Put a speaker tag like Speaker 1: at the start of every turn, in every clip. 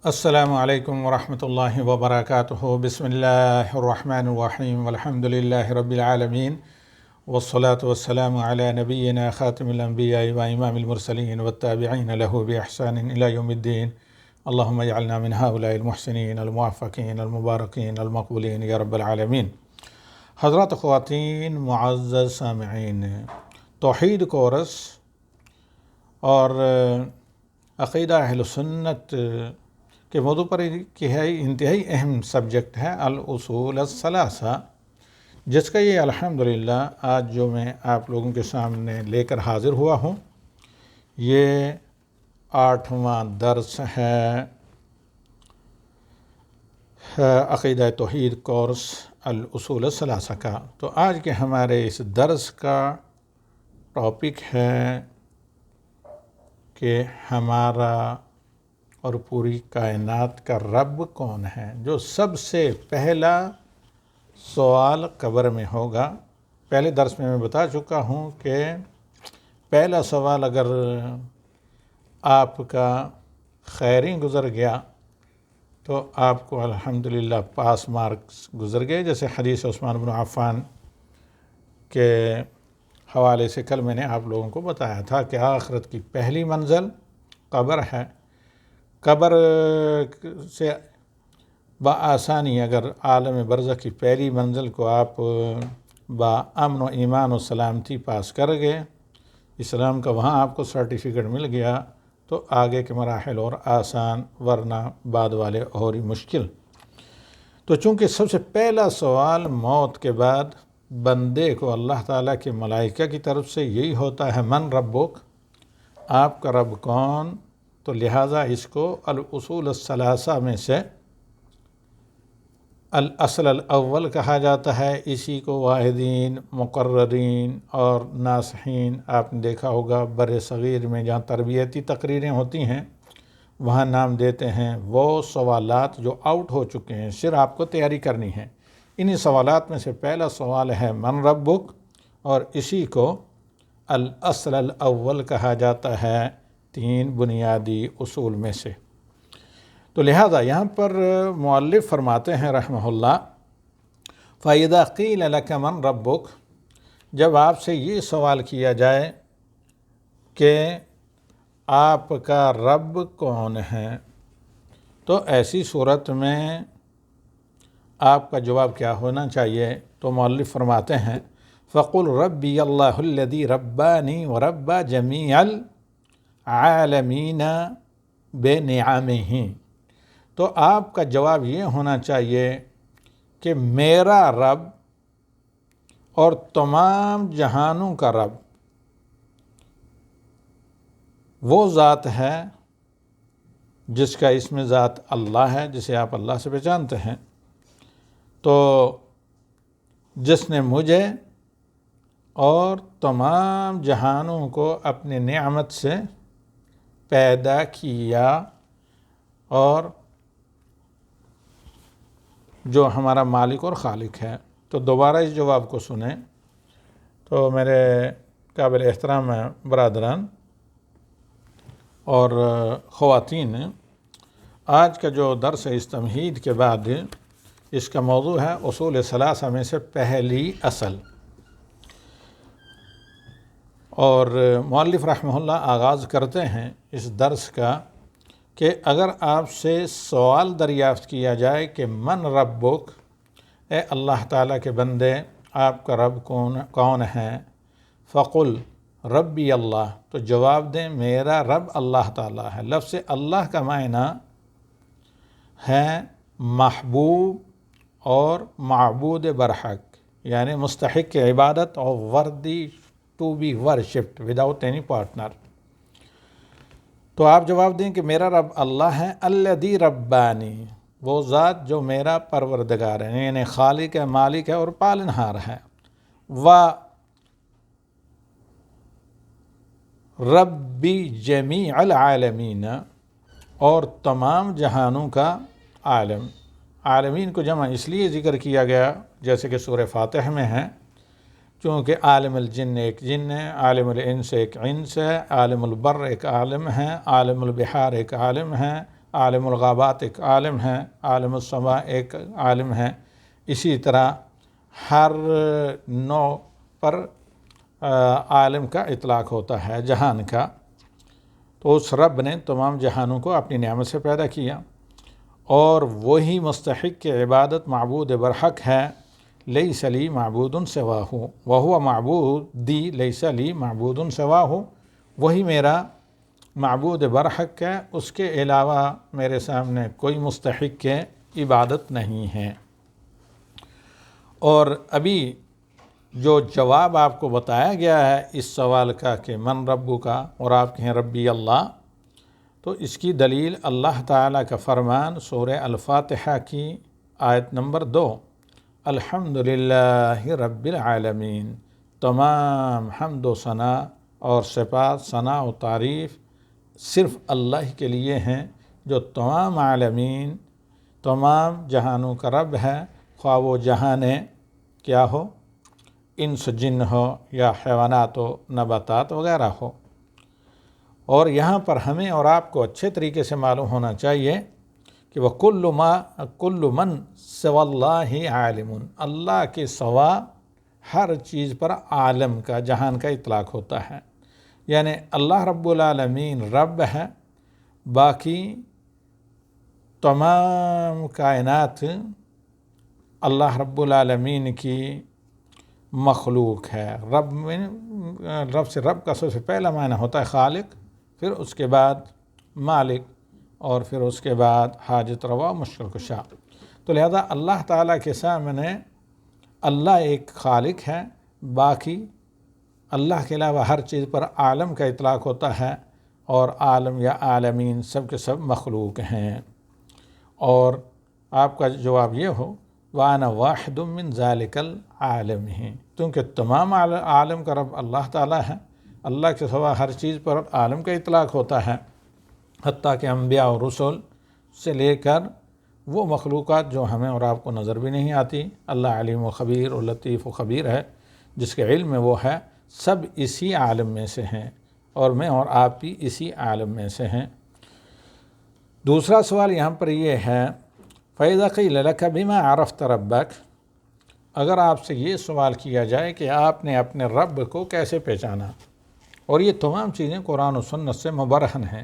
Speaker 1: السلام علیکم ورحمۃ اللہ وبرکاتہ۔ بسم اللہ الرحمن الرحیم والحمد للہ رب العالمین والصلاة والسلام علی نبینا خاتم الانبیاء و امام المرسلین والتابعین له بإحسان الی یوم الدین۔ اللہم اجعلنا من هؤلاء المحسنین الموفقین المبارکین المقبولین یا رب العالمین۔ حضرات خواتین، معزز سامعین، توحید کورس اور عقیدہ اہل سنت کے موضوع پر کہ ہے انتہائی اہم سبجیکٹ ہے الاصول الثلاثہ، جس کا یہ الحمدللہ آج جو میں آپ لوگوں کے سامنے لے کر حاضر ہوا ہوں، یہ 8واں درس ہے عقیدہ توحید کورس الاصول الثلاثہ کا۔ تو آج کے ہمارے اس درس کا ٹاپک ہے کہ ہمارا اور پوری کائنات کا رب کون ہے۔ جو سب سے پہلا سوال قبر میں ہوگا، پہلے درس میں بتا چکا ہوں کہ پہلا سوال اگر آپ کا خیری گزر گیا تو آپ کو الحمدللہ پاس مارکس گزر گئے، جیسے حدیث عثمان بن عفان کے حوالے سے کل میں نے آپ لوگوں کو بتایا تھا کہ آخرت کی پہلی منزل قبر ہے۔ قبر سے بآسانی اگر عالم برزخ کی پہلی منزل کو آپ با امن و ایمان و سلامتی پاس کر گئے، اسلام کا وہاں آپ کو سرٹیفکیٹ مل گیا، تو آگے کے مراحل اور آسان، ورنہ بعد والے اور ہی مشکل۔ تو چونکہ سب سے پہلا سوال موت کے بعد بندے کو اللہ تعالیٰ کے ملائکہ کی طرف سے یہی ہوتا ہے، من ربک، آپ کا رب کون؟ تو لہٰذا اس کو الاصول الثلاثہ میں سے الاصل الاول کہا جاتا ہے۔ اسی کو واحدین، مقررین اور ناصحین، آپ نے دیکھا ہوگا بر صغیر میں جہاں تربیتی تقریریں ہوتی ہیں وہاں نام دیتے ہیں۔ وہ سوالات جو آؤٹ ہو چکے ہیں، صرف آپ کو تیاری کرنی ہے۔ انہی سوالات میں سے پہلا سوال ہے من ربک، اور اسی کو الاصل الاول کہا جاتا ہے 3 بنیادی اصول میں سے۔ تو لہذا یہاں پر مؤلف فرماتے ہیں رحمہ اللہ، فَإِذَا قِيلَ لَكَ مَنْ رَبُّكَ، جب آپ سے یہ سوال کیا جائے کہ آپ کا رب کون ہے، تو ایسی صورت میں آپ کا جواب کیا ہونا چاہیے؟ تو مؤلف فرماتے ہیں فَقُلْ رَبِّيَ اللَّهُ الَّذِي رَبَّانِي وَرَبَّ جَمِيعَ الْعَالَمِينَ بِنِعَمِهِ۔ تو آپ کا جواب یہ ہونا چاہیے کہ میرا رب اور تمام جہانوں کا رب وہ ذات ہے جس کا اسم ذات اللہ ہے، جسے آپ اللہ سے پہچانتے ہیں، تو جس نے مجھے اور تمام جہانوں کو اپنے نعمت سے پیدا کیا، اور جو ہمارا مالک اور خالق ہے۔ تو دوبارہ اس جواب کو سنیں تو میرے قابل احترام برادران اور خواتین، آج کا جو درس ہے اس تمہید کے بعد اس کا موضوع ہے اصول ثلاثہ میں سے پہلی اصل۔ اور مؤلف رحمہ اللہ آغاز کرتے ہیں اس درس کا کہ اگر آپ سے سوال دریافت کیا جائے کہ من ربک، اے اللہ تعالیٰ کے بندے آپ کا رب کون ہے، فقل ربی اللہ، تو جواب دیں میرا رب اللہ تعالیٰ ہے۔ لفظ اللہ کا معنی ہے محبوب اور معبود برحق، یعنی مستحق عبادت اور worthy to be worshipped without any partner۔ تو آپ جواب دیں کہ میرا رب اللہ ہے، الذی ربانی، وہ ذات جو میرا پروردگار ہے، یعنی خالق ہے، مالک ہے اور پالنہار ہے، و ربی جمیع العالمین، اور تمام جہانوں کا عالم۔ عالمین کو جمع اس لیے ذکر کیا گیا جیسے کہ سورہ فاتح میں ہے، چونکہ عالم الجن ایک جن ہے، عالم الانس ایک انس ہے، عالم البر ایک عالم ہے، عالم البحار ایک عالم ہے، عالم الغابات ایک عالم ہیں، عالم السماء ایک عالم ہیں، اسی طرح ہر نوع پر عالم کا اطلاق ہوتا ہے جہان کا۔ تو اس رب نے تمام جہانوں کو اپنی نعمت سے پیدا کیا، اور وہی مستحق کی عبادت معبود برحق ہے۔ لیس لی معبود سواہ وہو معبودی لیس لی معبود سواہ، وہی میرا معبود برحق ہے، اس کے علاوہ میرے سامنے کوئی مستحق کے عبادت نہیں ہے۔ اور ابھی جو جواب آپ کو بتایا گیا ہے اس سوال کا کہ من ربو کا، اور آپ کہیں ربی اللہ، تو اس کی دلیل اللہ تعالیٰ کا فرمان سورہ الفاتحہ کی آیت نمبر 2، الحمدللہ رب العالمین، تمام حمد و ثنا اور صفات، ثنا و تعریف صرف اللہ کے لیے ہیں، جو تمام عالمین، تمام جہانوں کا رب ہے، خواہ وہ جہان کیا ہو، انس جن ہو یا حیوانات و نباتات وغیرہ ہو۔ اور یہاں پر ہمیں اور آپ کو اچھے طریقے سے معلوم ہونا چاہیے کہ کل من سوى اللہ عالم، اللہ کے سوا ہر چیز پر عالم کا، جہان کا اطلاق ہوتا ہے، یعنی اللہ رب العالمین رب ہے، باقی تمام کائنات اللہ رب العالمین کی مخلوق ہے۔ رب سے رب کا سب سے پہلا معنی ہوتا ہے خالق، پھر اس کے بعد مالک، اور پھر اس کے بعد حاجت روا، مشکل کشا۔ تو لہذا اللہ تعالیٰ کے سامنے اللہ ایک خالق ہے، باقی اللہ کے علاوہ ہر چیز پر عالم کا اطلاق ہوتا ہے، اور عالم یا عالمین سب کے سب مخلوق ہیں۔ اور آپ کا جواب یہ ہو وَأَنَا وَاحِدٌ مِّن ذَلِكَ الْعَالَمِ، کیونکہ تمام عالم کا رب اللہ تعالیٰ ہے، اللہ کے سوا ہر چیز پر عالم کا اطلاق ہوتا ہے، حتیٰ کہ انبیاء اور رسول سے لے کر وہ مخلوقات جو ہمیں اور آپ کو نظر بھی نہیں آتی، اللہ علیم و خبیر و لطیف و خبیر ہے، جس کے علم میں وہ ہے، سب اسی عالم میں سے ہیں، اور میں اور آپ بھی اسی عالم میں سے ہیں۔ دوسرا سوال یہاں پر یہ ہے، فَإِذَا قِيلَ لَكَ بِمَا عَرَفْتَ رَبَّكَ، اگر آپ سے یہ سوال کیا جائے کہ آپ نے اپنے رب کو کیسے پہچانا، اور یہ تمام چیزیں قرآن و سنت سے مبرہن ہیں،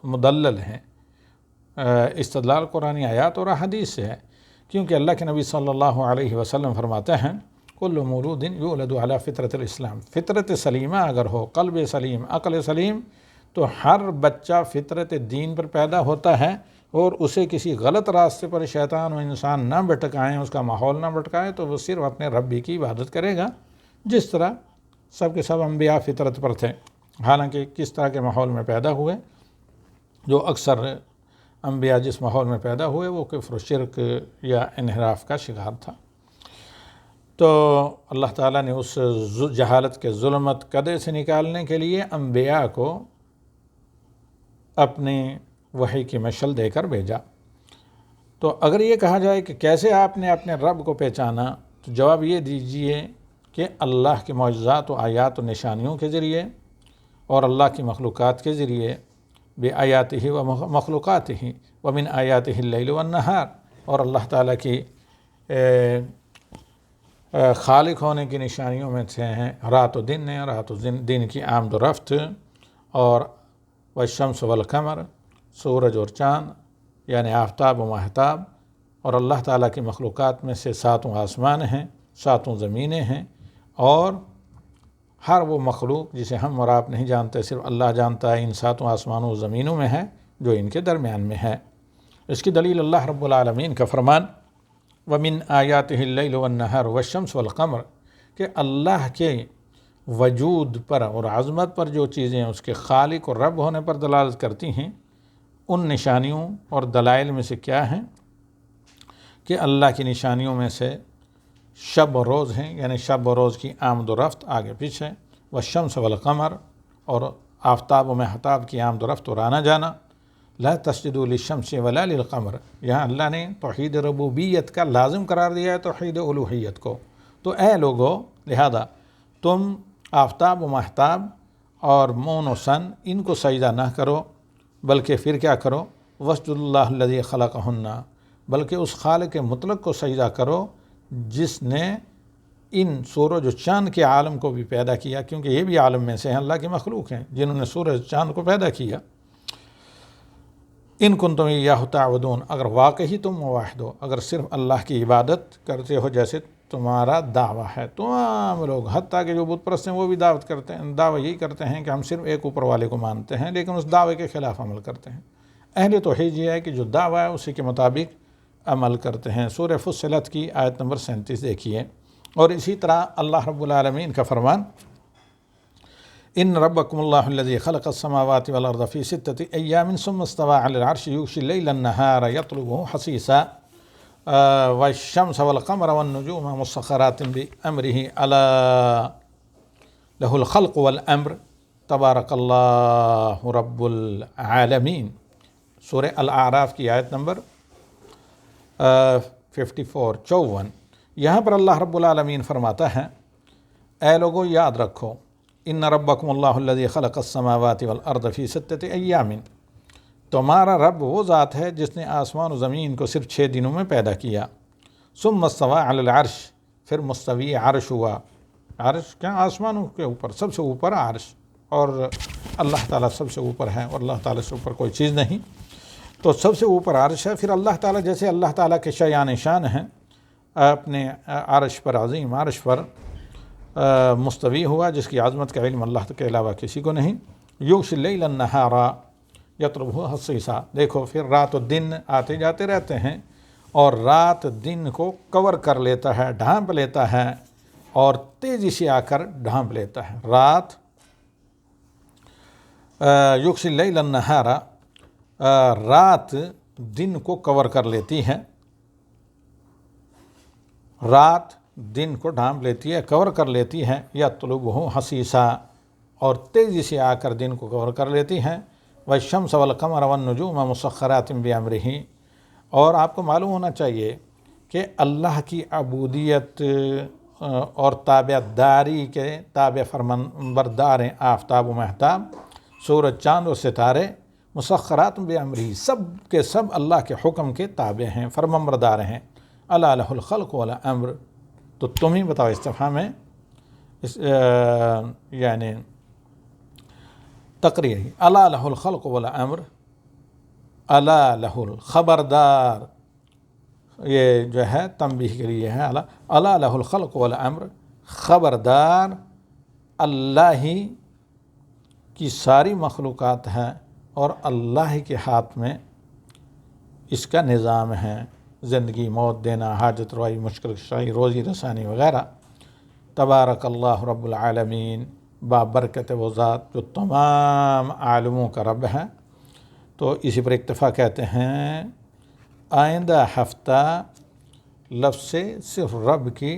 Speaker 1: مدلل ہیں، استدلال قرآنی آیات اور احادیث سے ہے، کیونکہ اللہ کے نبی صلی اللہ علیہ وسلم فرماتے ہیں کل مولود یولد علی فطرت الاسلام، فطرت سلیمہ اگر ہو، قلب سلیم، عقل سلیم، تو ہر بچہ فطرت دین پر پیدا ہوتا ہے، اور اسے کسی غلط راستے پر شیطان و انسان نہ بھٹکائیں، اس کا ماحول نہ بھٹکائے، تو وہ صرف اپنے رب کی عبادت کرے گا، جس طرح سب کے سب انبیاء فطرت پر تھے۔ حالانکہ کس طرح کے ماحول میں پیدا ہوئے، جو اکثر انبیاء جس ماحول میں پیدا ہوئے وہ کفر و شرک یا انحراف کا شکار تھا۔ تو اللہ تعالیٰ نے اس جہالت کے ظلمت قدے سے نکالنے کے لیے انبیاء کو اپنی وحی کی مشعل دے کر بھیجا۔ تو اگر یہ کہا جائے کہ کیسے آپ نے اپنے رب کو پہچانا، تو جواب یہ دیجئے کہ اللہ کے معجزات و آیات و نشانیوں کے ذریعے، اور اللہ کی مخلوقات کے ذریعے، بِآیاتِهِ وَمَخْلُقَاتِهِ وَمِنْ آیَاتِهِ اللَّيْلُ وَالنَّهَارِ، اور اللہ تعالیٰ کی خالق ہونے کی نشانیوں میں سے ہیں رات و دن، رات و دن کی آمد و رفت، اور والشمس والقمر، سورج اور چاند یعنی آفتاب و ماہتاب، اور اللہ تعالیٰ کی مخلوقات میں سے 7 آسمان ہیں، 7 زمینیں ہیں، اور ہر وہ مخلوق جسے ہم اور آپ نہیں جانتے، صرف اللہ جانتا ہے، ان 7 آسمانوں و زمینوں میں ہے، جو ان کے درمیان میں ہے۔ اس کی دلیل اللہ رب العالمین کا فرمان وَمِنْ آیَاتِهِ اللَّيْلُ وَالنَّهَارُ وَالشَّمْسُ وَالْقَمَرُ، کہ اللہ کے وجود پر اور عظمت پر جو چیزیں اس کے خالق اور رب ہونے پر دلالت کرتی ہیں، ان نشانیوں اور دلائل میں سے کیا ہیں کہ اللہ کی نشانیوں میں سے شب و روز ہیں، یعنی شب و روز کی آمد و رفت آگے پیچھے، والشمس والقمر، اور آفتاب و مہتاب کی آمد و رفت اور آنا جانا، لا تسجدوا للشمس ولا للقمر، یہاں اللہ نے توحید ربوبیت کا لازم قرار دیا ہے توحید الوہیت کو۔ تو اے لوگو، لہذا تم آفتاب و مہتاب اور مون و سن ان کو سجدہ نہ کرو، بلکہ پھر کیا کرو، واسجدوا اللہ الذی خلقہن، بلکہ اس خالق مطلق کو سجدہ کرو جس نے ان سورج و چاند کے عالم کو بھی پیدا کیا، کیونکہ یہ بھی عالم میں سے ہیں، اللہ کی مخلوق ہیں جنہوں نے سورج چاند کو پیدا کیا۔ ان کنتم ایاہ تعبدون، اگر واقعی تم موحد ہو، اگر صرف اللہ کی عبادت کرتے ہو جیسے تمہارا دعویٰ ہے۔ تمام لوگ حتیٰ کہ جو بت پرست ہیں وہ بھی دعوت کرتے ہیں، دعویٰ یہی کرتے ہیں کہ ہم صرف ایک اوپر والے کو مانتے ہیں، لیکن اس دعوے کے خلاف عمل کرتے ہیں۔ اہل توحید یہ ہے کہ جو دعویٰ ہے اسی کے مطابق عمل کرتے ہیں۔ سورہ فصلت کی آیت نمبر 37 دیکھیے۔ اور اسی طرح اللہ رب العالمین کا فرمان، ان ربکم اللہ الذی خلق السماوات والارض فی ستۃ ایام ثم استوى علی العرش یغشی اللیل النہار یطلبہ حثیثا والشمس والقمر والنجوم مسخرات بامرہ الا لہ الخلق والامر تبارک اللہ رب العالمین۔ سورہ الاعراف کی آیت نمبر 54 یہاں پر اللہ رب العالمین فرماتا ہے، اے لوگو یاد رکھو، ان ربکم اللہ الذی خلق السماوات والارض فی ستۃ ایام، تمہارا رب وہ ذات ہے جس نے آسمان و زمین کو صرف 6 دنوں میں پیدا کیا۔ ثم استوى علی العرش، پھر مستوی عرش ہوا۔ عرش کیا؟ آسمانوں کے اوپر، سب سے اوپر عرش، اور اللہ تعالیٰ سب سے اوپر ہے، اور اللہ تعالیٰ سے اوپر کوئی چیز نہیں، تو سب سے اوپر عرش ہے۔ پھر اللہ تعالیٰ جیسے اللہ تعالیٰ کے شایان شان ہیں، اپنے عرش پر، عظیم عرش پر مستوی ہوا، جس کی عظمت کا علم اللہ کے علاوہ کسی کو نہیں۔ یغشی اللیل النہار یطلبہ حثیثا، دیکھو پھر رات و دن آتے جاتے رہتے ہیں، اور رات دن کو کور کر لیتا ہے، ڈھانپ لیتا ہے، اور تیزی سے آ کر ڈھانپ لیتا ہے۔ رات یغشی اللیل النہار، رات دن کو کور کر لیتی ہے، رات دن کو ڈھانپ لیتی ہے، کور کر لیتی ہے، یطلبہ حثیثا، اور تیزی سے آ کر دن کو کور کر لیتی ہے۔ والشمس والقمر والنجوم مسخرات بامرہ، اور آپ کو معلوم ہونا چاہیے کہ اللہ کی عبودیت اور تابع داری کے تابع فرمان بردار ہیں آفتاب و مہتاب، سورج چاند و ستارے، مسخرات بامرہ، سب کے سب اللہ کے حکم کے تابع ہیں، فرمان بردار ہیں۔ الا لہ الخلق والامر، تو تم ہی بتاؤ، استفہام ہے یعنی تقریری، الا لہ الخلق والامر، الا لہ، خبردار، یہ جو ہے تنبیہ کے لیے ہے، الا لہ الخلق والامر، خبردار اللہ ہی کی ساری مخلوقات ہیں، اور اللہ کے ہاتھ میں اس کا نظام ہے، زندگی موت دینا، حاجت روائی، مشکل کشائی، روزی رسانی وغیرہ۔ تبارک اللہ رب العالمین، بابرکت وہ ذات جو تمام عالموں کا رب ہے۔ تو اسی پر اکتفا کہتے ہیں، آئندہ ہفتہ لفظ سے صرف رب کی،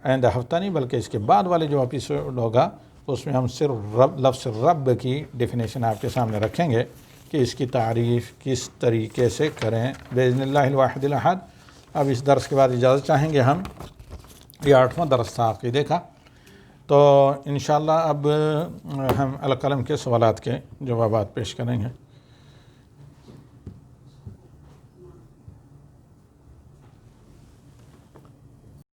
Speaker 1: آئندہ ہفتہ نہیں بلکہ اس کے بعد والے جو ایپیسوڈ ہوگا اس میں ہم صرف لفظ رب کی ڈیفینیشن آپ کے سامنے رکھیں گے کہ اس کی تعریف کس طریقے سے کریں باذن اللہ الواحد الاحد۔ اب اس درس کے بعد اجازت چاہیں گے ہم، یہ 8واں درس تھا عقیدے کا، تو انشاءاللہ اب ہم القلم کے سوالات کے جوابات پیش کریں گے۔